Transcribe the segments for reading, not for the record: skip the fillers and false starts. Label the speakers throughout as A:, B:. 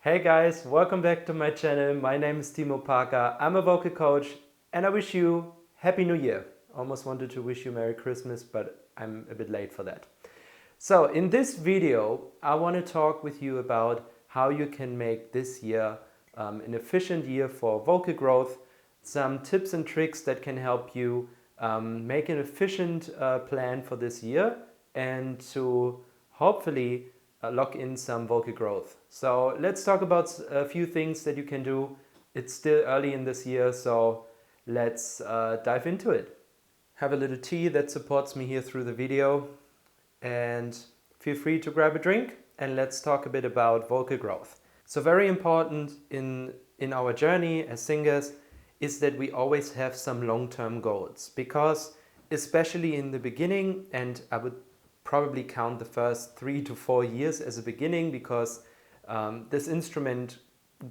A: Hey guys, welcome back to my channel. My name is Timo Parker. I'm a vocal coach and I wish you Happy New Year. Almost wanted to wish you Merry Christmas, but I'm a bit late for that. So in this video, I want to talk with you about how you can make this year an efficient year for vocal growth, some tips and tricks that can help you make an efficient plan for this year and to hopefully lock in some vocal growth. So let's talk about a few things that you can do. It's still early in this year, so let's dive into it. Have a little tea that supports me here through the video, and feel free to grab a drink and let's talk a bit about vocal growth. So very important in our journey as singers is that we always have some long-term goals, because especially in the beginning, and I would probably count the first 3 to 4 years as a beginning, because this instrument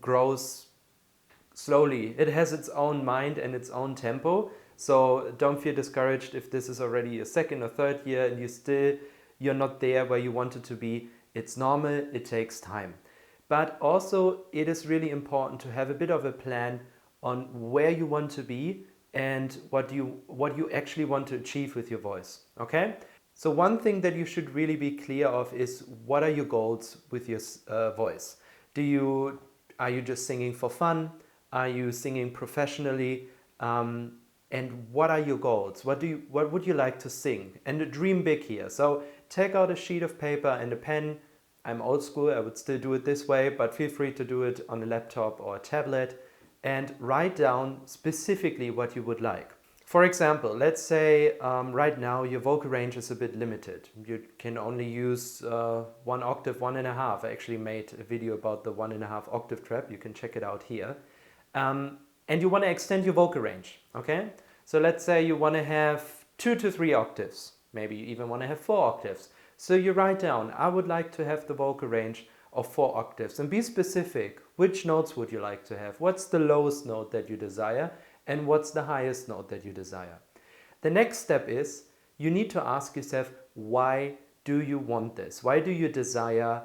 A: grows slowly. It has its own mind and its own tempo. So don't feel discouraged if this is already a second or third year and you're not there where you wanted to be. It's normal, it takes time. But also it is really important to have a bit of a plan on where you want to be and what you actually want to achieve with your voice. Okay? So one thing that you should really be clear of is, what are your goals with your voice? Are you just singing for fun? Are you singing professionally? And what are your goals? What would you like to sing? And dream big here. So take out a sheet of paper and a pen. I'm old school, I would still do it this way, but feel free to do it on a laptop or a tablet and write down specifically what you would like. For example, let's say right now your vocal range is a bit limited. You can only use 1 octave, 1.5. I actually made a video about the 1.5 octave trap. You can check it out here. And you want to extend your vocal range, okay? So let's say you want to have 2 to 3 octaves. Maybe you even want to have 4 octaves. So you write down, I would like to have the vocal range of 4 octaves. And be specific. Which notes would you like to have? What's the lowest note that you desire? And what's the highest note that you desire? The next step is, you need to ask yourself, why do you want this? Why do you desire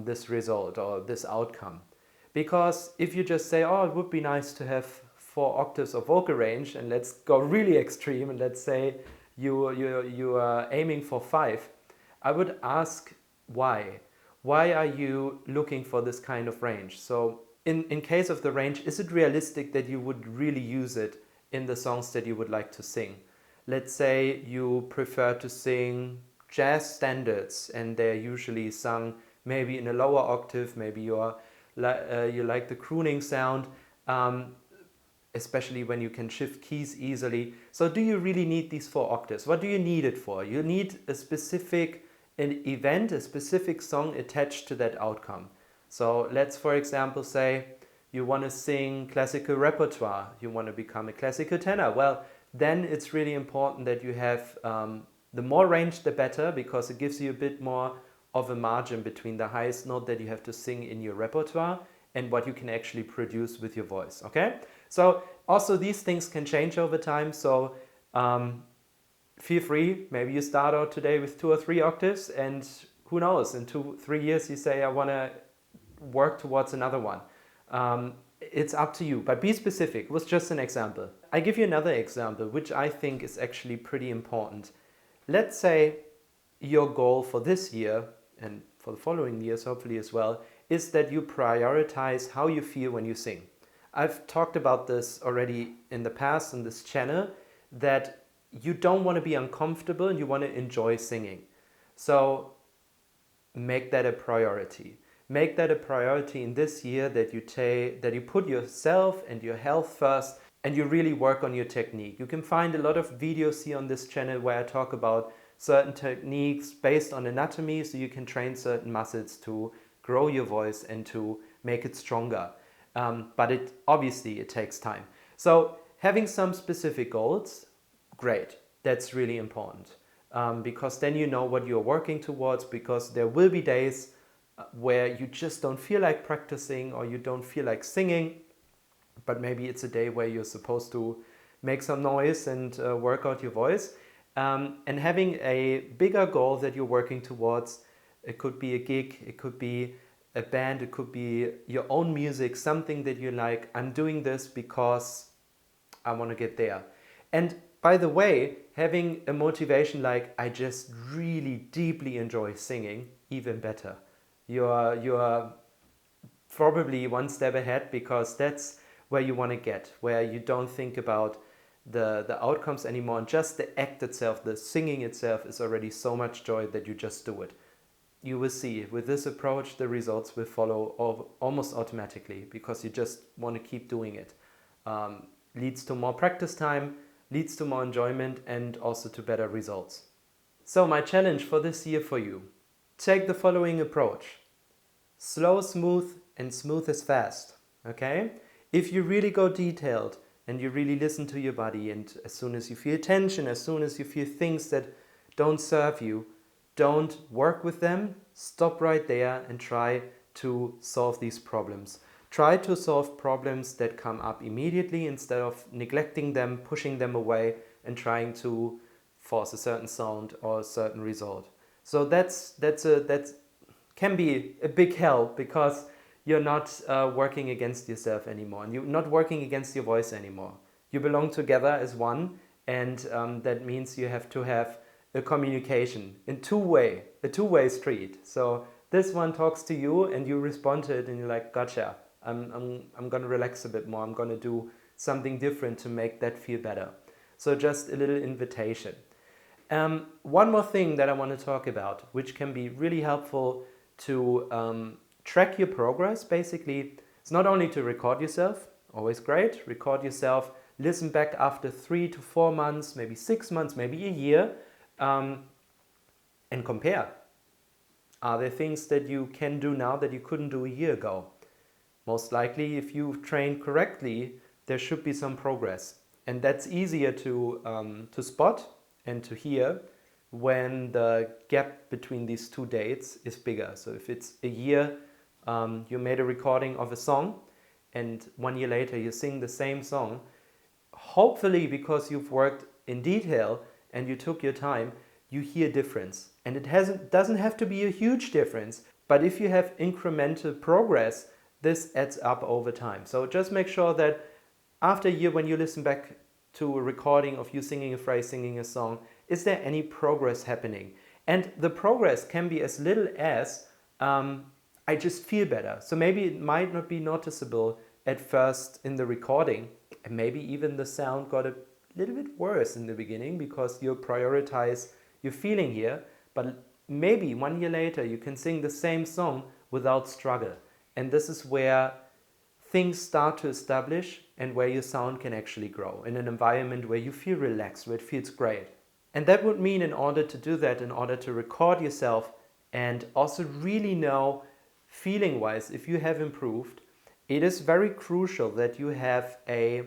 A: this result or this outcome? Because if you just say, oh, it would be nice to have 4 octaves of vocal range, and let's go really extreme, and let's say you are aiming for 5, I would ask why. Why are you looking for this kind of range? So in case of the range, is it realistic that you would really use it in the songs that you would like to sing? Let's say you prefer to sing jazz standards and they're usually sung maybe in a lower octave, maybe you like the crooning sound, especially when you can shift keys easily. So do you really need these 4 octaves? What do you need it for? You need a specific event, a specific song attached to that outcome. So let's, for example, say you want to sing classical repertoire, you want to become a classical tenor. Well, then it's really important that you have the more range the better, because it gives you a bit more of a margin between the highest note that you have to sing in your repertoire and what you can actually produce with your voice, okay? So also these things can change over time, so feel free. Maybe you start out today with 2 or 3 octaves, and who knows, in 2-3 years you say, I want to work towards another one. It's up to you, but be specific. It was just an example. I give you another example, which I think is actually pretty important. Let's say your goal for this year, and for the following years hopefully as well, is that you prioritize how you feel when you sing. I've talked about this already in the past on this channel, that you don't want to be uncomfortable and you want to enjoy singing. So make that a priority. Make that a priority in this year, that you put yourself and your health first and you really work on your technique. You can find a lot of videos here on this channel where I talk about certain techniques based on anatomy, so you can train certain muscles to grow your voice and to make it stronger. But obviously it takes time. So having some specific goals, great. That's really important, because then you know what you're working towards, because there will be days where you just don't feel like practicing or you don't feel like singing, but maybe it's a day where you're supposed to make some noise and work out your voice. And having a bigger goal that you're working towards, it could be a gig, it could be a band, it could be your own music, something that you like. I'm doing this because I want to get there. And by the way, having a motivation like I just really deeply enjoy singing, even better. You're probably one step ahead, because that's where you want to get, where you don't think about the outcomes anymore, and just the act itself, the singing itself is already so much joy that you just do it. You will see with this approach the results will follow almost automatically, because you just want to keep doing it. Leads to more practice time, leads to more enjoyment, and also to better results. So my challenge for this year for you: take the following approach: slow, smooth, and smooth is fast. Okay? If you really go detailed and you really listen to your body, and as soon as you feel tension, as soon as you feel things that don't serve you, don't work with them. Stop right there and try to solve these problems. Try to solve problems that come up immediately, instead of neglecting them, pushing them away, and trying to force a certain sound or a certain result. So that can be a big help, because you're not working against yourself anymore, and you're not working against your voice anymore. You belong together as one, and that means you have to have a communication in a two-way street. So this one talks to you, and you respond to it, and you're like, gotcha. I'm gonna relax a bit more. I'm gonna do something different to make that feel better. So just a little invitation. One more thing that I want to talk about, which can be really helpful to track your progress. Basically, it's not only to record yourself, always great, record yourself, listen back after 3 to 4 months, maybe 6 months, maybe a year, and compare. Are there things that you can do now that you couldn't do a year ago? Most likely, if you've trained correctly, there should be some progress. And that's easier to spot and to hear when the gap between these two dates is bigger. So if it's a year, you made a recording of a song, and 1 year later you sing the same song, hopefully because you've worked in detail and you took your time, you hear difference. And it doesn't have to be a huge difference, but if you have incremental progress, this adds up over time. So just make sure that after a year, when you listen back to a recording of you singing a phrase, singing a song, is there any progress happening? And the progress can be as little as I just feel better. So maybe it might not be noticeable at first in the recording, and maybe even the sound got a little bit worse in the beginning because you prioritize your feeling here, but maybe 1 year later you can sing the same song without struggle. And this is where things start to establish, and where your sound can actually grow in an environment where you feel relaxed, where it feels great. And that would mean, in order to do that, in order to record yourself and also really know feeling-wise if you have improved, it is very crucial that you have a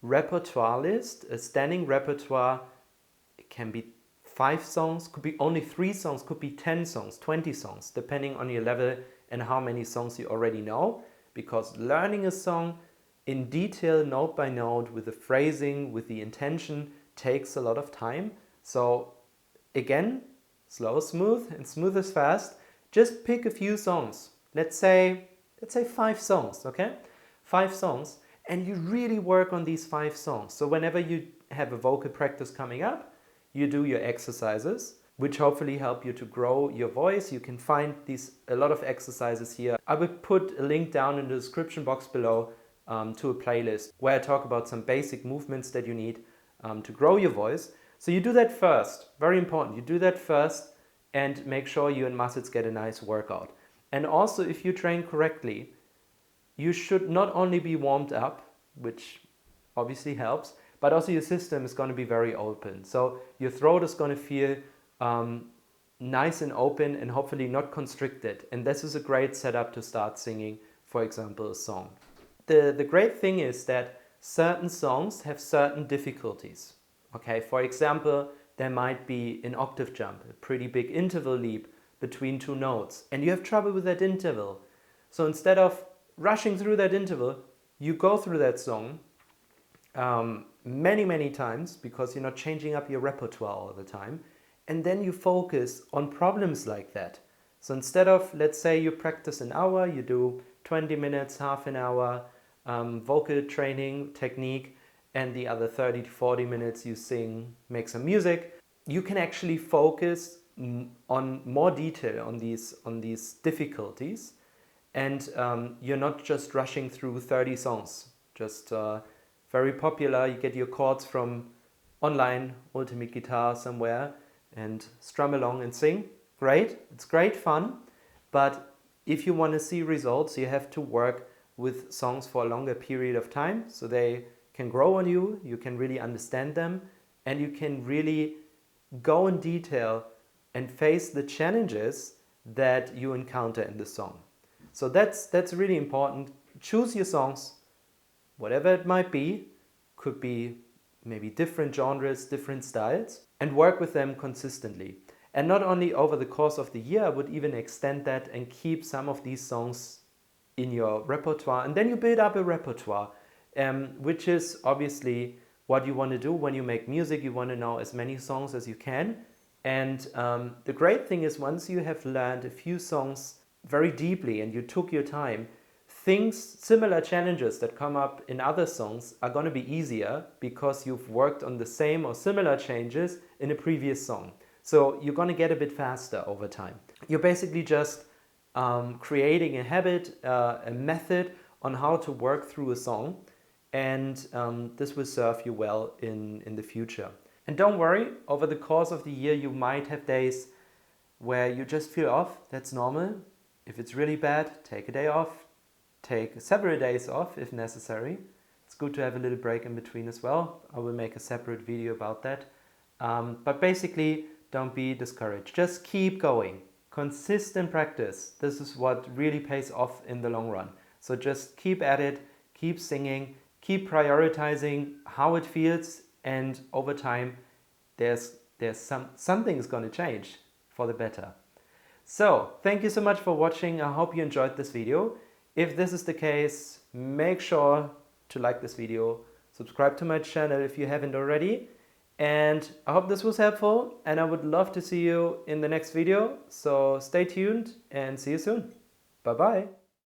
A: repertoire list, a standing repertoire. It can be 5 songs, could be only 3 songs, could be 10 songs, 20 songs, depending on your level and how many songs you already know. Because learning a song in detail, note by note, with the phrasing, with the intention, takes a lot of time. So again, slow, smooth, and smooth is fast. Just pick a few songs. Let's say 5 songs, okay? 5 songs, and you really work on these 5 songs. So whenever you have a vocal practice coming up, you do your exercises, which hopefully help you to grow your voice. You can find a lot of exercises here. I will put a link down in the description box below to a playlist where I talk about some basic movements that you need to grow your voice. So you do that first, very important. You do that first and make sure your muscles get a nice workout. And also, if you train correctly, you should not only be warmed up, which obviously helps, but also your system is going to be very open. So your throat is going to feel nice and open and hopefully not constricted. And this is a great setup to start singing, for example, a song. The great thing is that certain songs have certain difficulties. Okay, for example, there might be an octave jump, a pretty big interval leap between 2 notes, and you have trouble with that interval. So instead of rushing through that interval, you go through that song many times, because you're not changing up your repertoire all the time, and then you focus on problems like that. So instead of, let's say you practice an hour, you do 20 minutes, half an hour vocal training technique, and the other 30 to 40 minutes you sing, make some music. You can actually focus on more detail on these difficulties, and you're not just rushing through 30 songs, just very popular. You get your chords from online, Ultimate Guitar somewhere, and strum along and sing. Great, it's great fun, but if you want to see results, you have to work with songs for a longer period of time, so they can grow on you, you can really understand them, and you can really go in detail and face the challenges that you encounter in the song. So that's really important. Choose your songs, whatever it might be, could be maybe different genres, different styles, and work with them consistently. And not only over the course of the year, I would even extend that and keep some of these songs in your repertoire, and then you build up a repertoire, which is obviously what you want to do when you make music. You want to know as many songs as you can, and the great thing is, once you have learned a few songs very deeply and you took your time, similar challenges that come up in other songs are going to be easier because you've worked on the same or similar changes in a previous song. So you're going to get a bit faster over time. You're basically just creating a habit, a method on how to work through a song, and this will serve you well in the future. And don't worry, over the course of the year you might have days where you just feel off. That's normal. If it's really bad, take a day off, take several days off if necessary. It's good to have a little break in between as well. I will make a separate video about that. But basically, don't be discouraged. Just keep going. Consistent practice. This is what really pays off in the long run. So just keep at it, keep singing, keep prioritizing how it feels, and over time something's going to change for the better. So thank you so much for watching. I hope you enjoyed this video. If this is the case, make sure to like this video, subscribe to my channel if you haven't already, and I hope this was helpful, and I would love to see you in the next video. So stay tuned and see you soon. Bye bye.